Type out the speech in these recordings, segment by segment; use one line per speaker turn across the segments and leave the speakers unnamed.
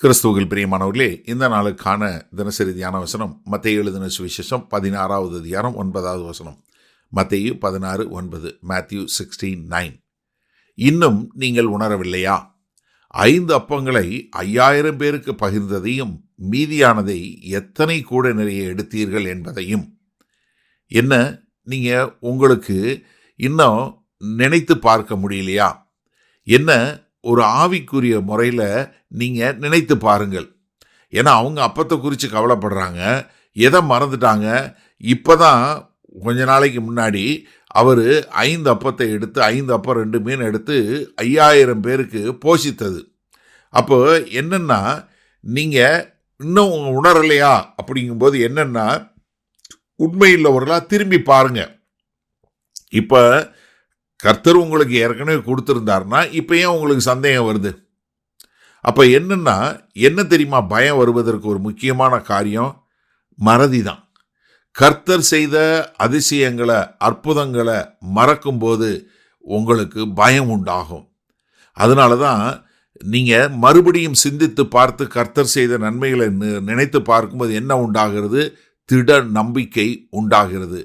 கிறிஸ்துவில் பிரியமானவர்களே, இந்த நாளுக்கான தினசரி தியான வசனம் மத்தேயு எழுதின சுவிசேஷம் 16வது அதிகாரம் 9வது வசனம். மத்தேயு 16:9. Matthew 16:9. இன்னும் நீங்கள் உணரவில்லையா? 5 அப்பங்களை 5000 பேருக்கு பகிர்ந்ததையும் மீதியானதை எத்தனை கூட நிறைய எடுத்தீர்கள் என்பதையும். என்ன, நீங்க உங்களுக்கு இன்னும் நினைத்து பார்க்க முடியலையா? என்ன, ஒரு ஆவிக்குரிய முறையில் நீங்கள் நினைத்து பாருங்கள். ஏன்னா அவங்க அப்பத்தை குறித்து கவலைப்படுறாங்க, எதை மறந்துட்டாங்க. இப்போ தான் கொஞ்ச நாளைக்கு முன்னாடி அவர் 5 அப்பத்தை எடுத்து 5 அப்பம் 2 மீன் எடுத்து 5000 பேருக்கு போஷித்தது. அப்போ என்னென்னா, நீங்கள் இன்னும் உணரலையா அப்படிங்கும்போது என்னென்னா, உண்மையுள்ளவர்களாக திரும்பி பாருங்க. இப்போ கர்த்தர் உங்களுக்கு ஏற்கனவே கொடுத்துருந்தாருன்னா இப்போ ஏன் உங்களுக்கு சந்தேகம் வருது? அப்போ என்னன்னா, என்ன தெரியுமா பயம் வருவதற்கு ஒரு முக்கியமான காரியம்? மறதி தான். கர்த்தர் செய்த அதிசயங்களை, அற்புதங்களை மறக்கும்போது உங்களுக்கு பயம் உண்டாகும். அதனால தான் நீங்கள் மறுபடியும் சிந்தித்து பார்த்து கர்த்தர் செய்த நன்மைகளை நினைத்து பார்க்கும்போது என்ன உண்டாகிறது? திட நம்பிக்கை உண்டாகிறது.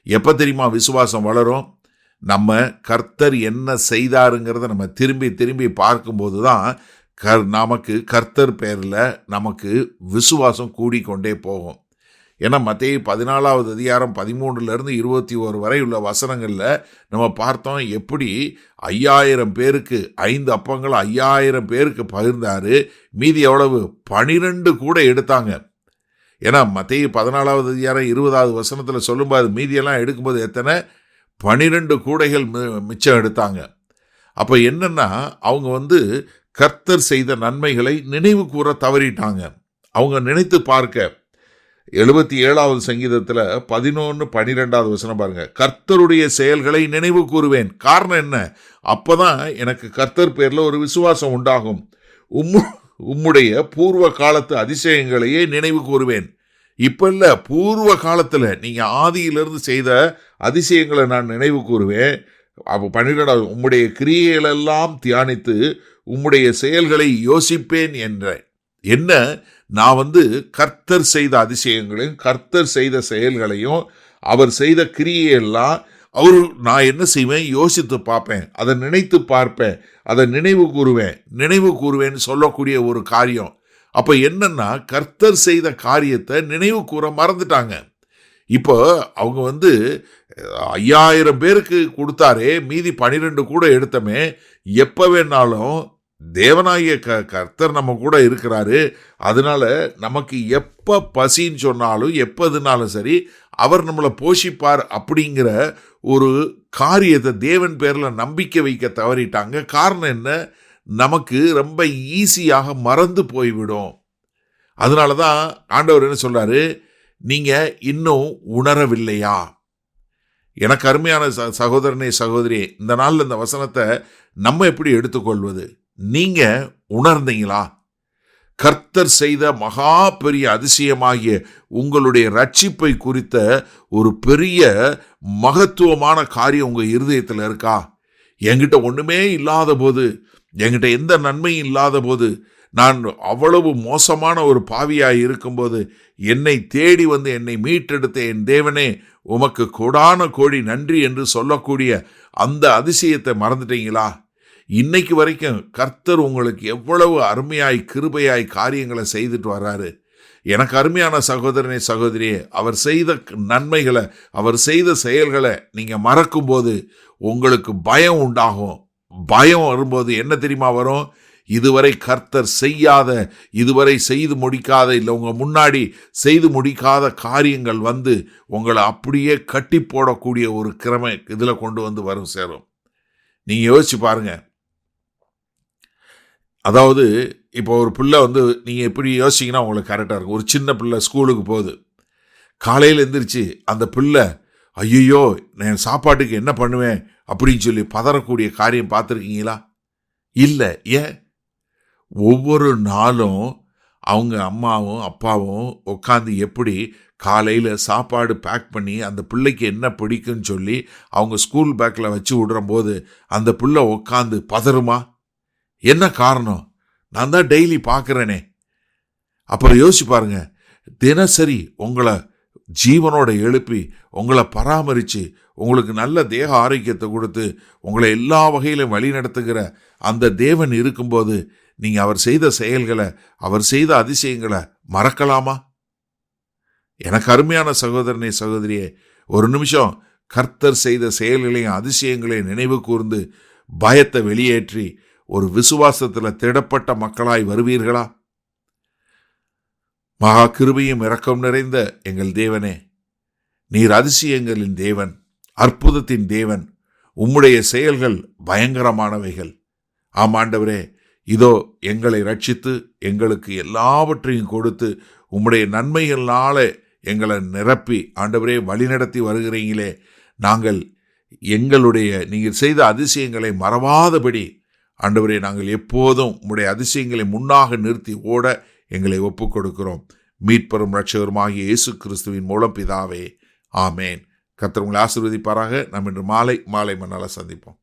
எப்போ தெரியுமா விசுவாசம் வளரும்? நம்ம கர்த்தர் என்ன செய்தாருங்கிறத நம்ம திரும்பி திரும்பி பார்க்கும்போது தான் நமக்கு கர்த்தர் பேரில் நமக்கு விசுவாசம் கூடிக்கொண்டே போகும். ஏன்னா மத்தேயு 14வது அதிகாரம் 13லேருந்து 21 வரை உள்ள வசனங்களில் நம்ம பார்த்தோம், எப்படி 5000 பேருக்கு 5 அப்பங்கள் 5000 பேருக்கு பகிர்ந்தாரு. மீதி எவ்வளவு? 12 கூட எடுத்தாங்க. ஏன்னா மத்தேயு 14வது அதிகாரம் 20வது வசனத்தில் சொல்லும்போது மீதியெல்லாம் எடுக்கும்போது எத்தனை? 12 கூடைகள் மிச்சம் எடுத்தாங்க. அப்போ என்னன்னா, அவங்க கர்த்தர் செய்த நன்மைகளை நினைவு கூற தவறிட்டாங்க. அவங்க நினைத்து பார்க்க 77வது சங்கீதத்தில் 11-12வது வசனம் பாருங்க. கர்த்தருடைய செயல்களை நினைவு கூறுவேன். காரணம் என்ன? அப்போதான் எனக்கு கர்த்தர் பேரில் ஒரு விசுவாசம் உண்டாகும். உம்முடைய பூர்வ காலத்து அதிசயங்களையே நினைவு கூறுவேன். இப்போ இல்லை, பூர்வ காலத்தில் நீங்கள் ஆதியிலிருந்து செய்த அதிசயங்களை நான் நினைவு கூறுவேன். அப்போ 12வது, உம்முடைய கிரியைகளெல்லாம் தியானித்து உம்முடைய செயல்களை யோசிப்பேன் என்ற. என்ன, நான் கர்த்தர் செய்த அதிசயங்களையும் கர்த்தர் செய்த செயல்களையும் அவர் செய்த கிரியையெல்லாம் நான் என்ன செய்வேன்? யோசித்து பார்ப்பேன், அதை நினைத்து பார்ப்பேன், அதை நினைவு கூறுவேன்னு சொல்லக்கூடிய ஒரு காரியம். அப்போ என்னன்னா, கர்த்தர் செய்த காரியத்தை நினைவு கூற மறந்துட்டாங்க. இப்போ அவங்க 5000 பேருக்கு கொடுத்தாரே, மீதி 12 கூட எடுத்தமே. எப்போ வேணாலும் தேவனாகிய கர்த்தர் நம்ம கூட இருக்கிறாரு. அதனால நமக்கு எப்போ பசின்னு சொன்னாலும் எப்போதுனாலும் சரி அவர் நம்மளை போஷிப்பார் அப்படிங்கிற ஒரு காரியத்தை தேவன் பேரில் நம்பிக்கை வைக்க தவறிட்டாங்க. காரணம் என்ன? நமக்கு ரொம்ப ஈஸியாக மறந்து போய்விடும். அதனால தான் ஆண்டவர் என்ன சொல்றாரு? நீங்க இன்னும் உணரவில்லையா? எனக்கு அருமையான சகோதரனே, சகோதரி, இந்த நாளில் இந்த வசனத்தை நம்ம எப்படி எடுத்துக்கொள்வது? நீங்க உணர்ந்தீங்களா? கர்த்தர் செய்த மகா பெரிய அதிசயமாகிய உங்களுடைய ரட்சிப்பை குறித்த ஒரு பெரிய மகத்துவமான காரியம் உங்க இருதயத்தில் இருக்கா? என்கிட்ட ஒண்ணுமே இல்லாத போது, என்கிட்ட எந்த நன்மையும் இல்லாத போது, நான் அவ்வளவு மோசமான ஒரு பாவியாய் இருக்கும்போது என்னை தேடி என்னை மீட்டெடுத்த என் தேவனே, உமக்கு கோடான கோடி நன்றி என்று சொல்லக்கூடிய அந்த அதிசயத்தை மறந்துட்டீங்களா? இன்னைக்கு வரைக்கும் கர்த்தர் உங்களுக்கு எவ்வளவு அருமையாய் கிருபையாய் காரியங்களை செய்துட்டு வர்றாரு. எனக்கு அருமையான சகோதரனே, சகோதரியே, அவர் செய்த நன்மைகளை, அவர் செய்த செயல்களை நீங்க மறக்கும்போது உங்களுக்கு பயம் உண்டாகும். பயம் வரும்போது என்ன தெரியுமா வரும்? இதுவரை கர்த்தர் செய்யாத, இதுவரை செய்து முடிக்காத, இல்லை உங்க முன்னாடி செய்து முடிக்காத காரியங்கள் உங்களை அப்படியே கட்டி போடக்கூடிய ஒரு கிரமை இதில் கொண்டு வரும் சேரும். நீங்க யோசிச்சு பாருங்க. அதாவது இப்போ ஒரு பிள்ளை நீங்க எப்படி யோசிச்சிங்கன்னா உங்களுக்கு கரெக்டாக இருக்கும். ஒரு சின்ன பிள்ளை ஸ்கூலுக்கு போகுது. காலையில் எந்திரிச்சு அந்த பிள்ளை, ஐயோ நான் சாப்பாட்டுக்கு என்ன பண்ணுவேன் அப்படின்னு சொல்லி பதறக்கூடிய காரியம் பார்த்துருக்கீங்களா? இல்லை. ஏன்? ஒவ்வொரு நாளும் அவங்க அம்மாவும் அப்பாவும் உட்காந்து எப்படி காலையில் சாப்பாடு பேக் பண்ணி அந்த பிள்ளைக்கு என்ன பிடிக்குன்னு சொல்லி அவங்க ஸ்கூல் பேக்கில் வச்சு விடுற போது அந்த பிள்ளை உட்காந்து பதறுமா? என்ன காரணம்? நான் தான் டெய்லி பார்க்குறேனே, அப்புறம் யோசிச்சு பாருங்க, தினசரி உங்களை ஜீவனோட எழுப்பி உங்களை பராமரித்து உங்களுக்கு நல்ல தேக ஆரோக்கியத்தை கொடுத்து உங்களை எல்லா வகையிலும் வழி நடத்துகிற அந்த தேவன் இருக்கும்போது நீங்கள் அவர் செய்த செயல்களை, அவர் செய்த அதிசயங்களை மறக்கலாமா? எனக்கு அருமையான சகோதரனே, சகோதரியே, ஒரு நிமிஷம் கர்த்தர் செய்த செயல்களையும் அதிசயங்களையும் நினைவு கூர்ந்து பயத்தை வெளியேற்றி ஒரு விசுவாசத்தில் திடப்பட்ட மக்களாய் வருவீர்களா? மகா கிருபையும் இரக்கம் நிறைந்த எங்கள் தேவனே, நீர் அதிசயங்களின் தேவன், அற்புதத்தின் தேவன். உம்முடைய செயல்கள் பயங்கரமானவைகள். ஆமாண்டவரே, இதோ எங்களை ரட்சித்து எங்களுக்கு எல்லாவற்றையும் கொடுத்து உம்முடைய நன்மைகளால எங்களை நிரப்பி ஆண்டவரே வழிநடத்தி வருகிறீங்களே, நாங்கள் எங்களுடைய நீங்கள் செய்த அதிசயங்களை மறவாதபடி ஆண்டவரே நாங்கள் எப்போதும் உம்முடைய அதிசயங்களை முன்னாக நிறுத்தி ஓட எங்களை ஒப்புக் கொடுக்கிறோம். மீட்பெரும் இரட்சகருமாகிய இயேசு கிறிஸ்துவின் மூலம் பிதாவே, ஆமேன். கர்த்தர் உங்களை ஆசீர்வதிப்பாராக. நாம் இன்று மாலை மன்னால சந்திப்போம்.